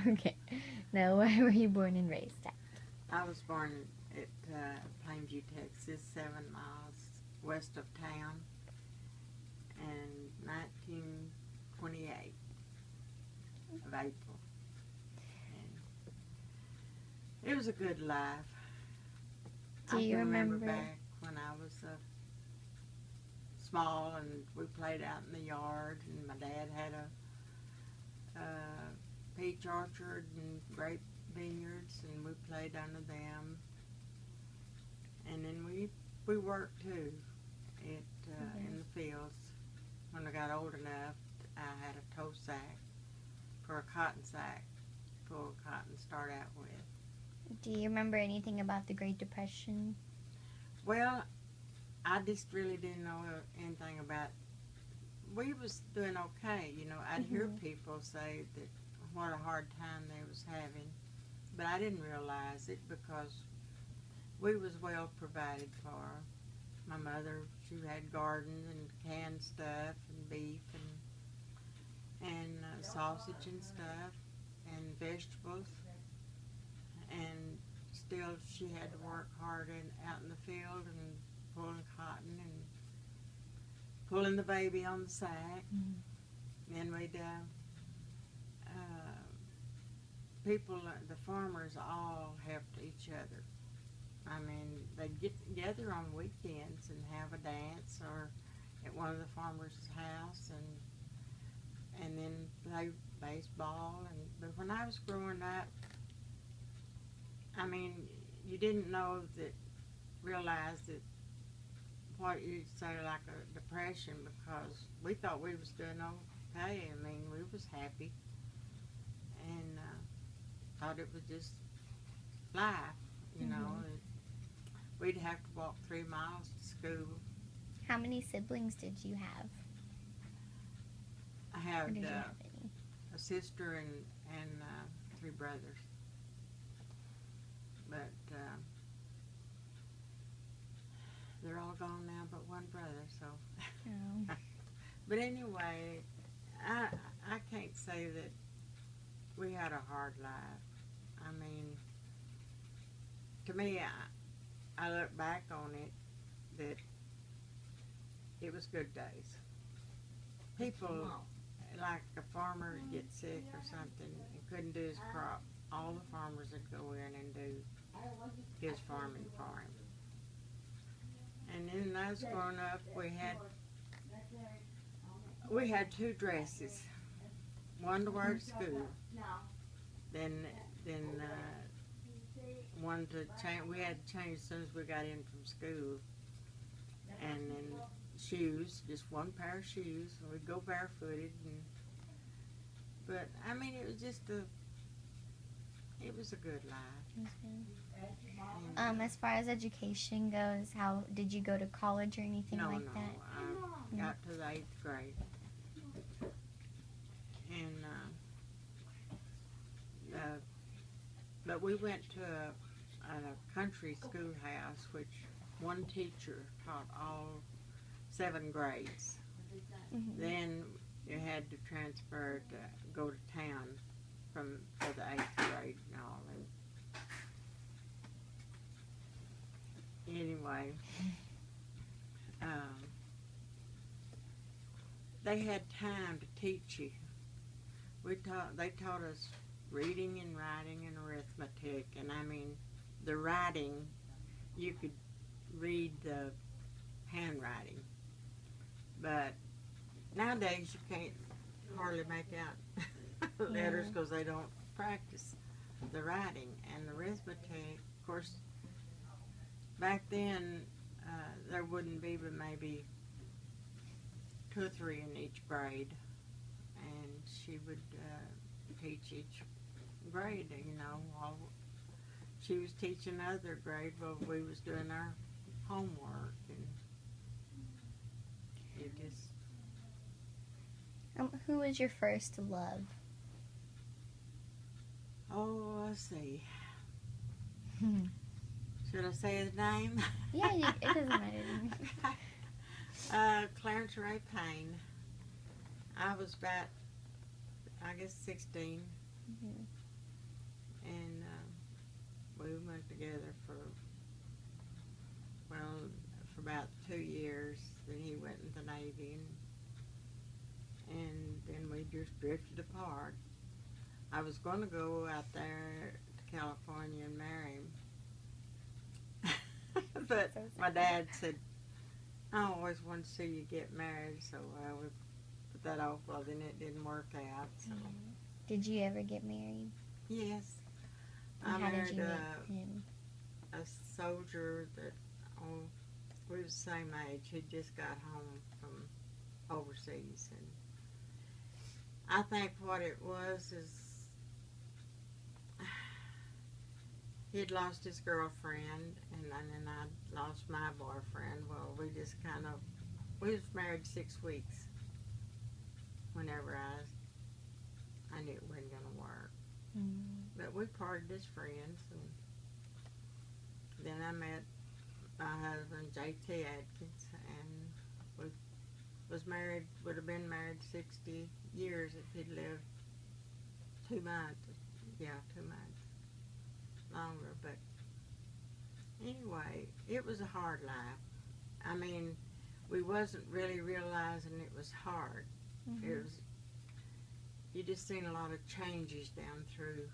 Okay. Now, where were you born and raised at? I was born at Plainview, Texas, 7 miles west of town, in 1928 of April. And it was a good life. Do I you can remember remember? back when I was small and we played out in the yard, and my dad had a peach orchard and grape vineyards, and we played under them. And then we worked too in the fields. When I got old enough, I had a tow sack for a cotton sack full of cotton to start out with. Do you remember anything about the Great Depression? Well, I just really didn't know anything about. We was doing okay, you know. I'd hear people say that what a hard time they was having, but I didn't realize it because we was well provided for. My mother, she had gardens and canned stuff and beef and sausage and stuff and vegetables, and still she had to work hard out in the field and pulling cotton and pulling the baby on the sack. Then we'd people, the farmers all helped each other. I mean, they'd get together on weekends and have a dance or at one of the farmers' house and then play baseball. But when I was growing up, I mean, you didn't realize that what you'd say like a depression, because we thought we was doing okay. I mean, we was happy and thought it was just life, you know. We'd have to walk 3 miles to school. How many siblings did you have? I had Or did you have any? a sister and 3 brothers, but they're all gone now but one brother, so. Oh. But anyway, I can't say that we had a hard life. I mean, to me, I look back on it that it was good days. People, like a farmer get sick or something and couldn't do his crop, all the farmers would go in and do his farming for him. And then when I was growing up, we had 2 dresses, one to wear to school, then one to change. We had to change as soon as we got in from school, and then shoes, just one pair of shoes. And we'd go barefooted, but I mean, it was it was a good life. As far as education goes, how did you go to college or anything like that? I got to the 8th grade, and but we went to a country schoolhouse, which one teacher taught all 7 grades. Then you had to transfer to go to town for the 8th grade and all. And anyway, they had time to teach you. They taught us reading and writing and arithmetic, and I mean, the writing, you could read the handwriting, but nowadays you can't hardly make out letters because they don't practice the writing and the arithmetic. Of course, back then there wouldn't be but maybe 2 or 3 in each grade, and she would teach each grade, you know, while she was teaching other grade while we was doing our homework, and it just. Who was your first love? Oh, let's see. Should I say his name? Yeah, it doesn't matter. Clarence Ray Payne. I was about I guess 16, Mhm. and we went together for, well, for about 2 years. Then he went in the Navy, and then we just drifted apart. I was going to go out there to California and marry him, but So my sad. dad said, I always wanted to see you get married, so we put that off. Well, then it didn't work out. So Mhm. Did you ever get married? yes, And I how did married you meet him? a soldier that, oh, we were the same age. He just got home from overseas, and I think what it was is he'd lost his girlfriend, and then I lost my boyfriend. Well, we just kind of, we was married 6 weeks whenever I knew it wasn't going to work. Mm. But we parted as friends, and then I met my husband, J.T. Atkins, and we was married, would have been married 60 years if he'd lived 2 months. Yeah, 2 months longer. But anyway, it was a hard life. I mean, we wasn't really realizing it was hard. Mhm. It was, you just seen a lot of changes down through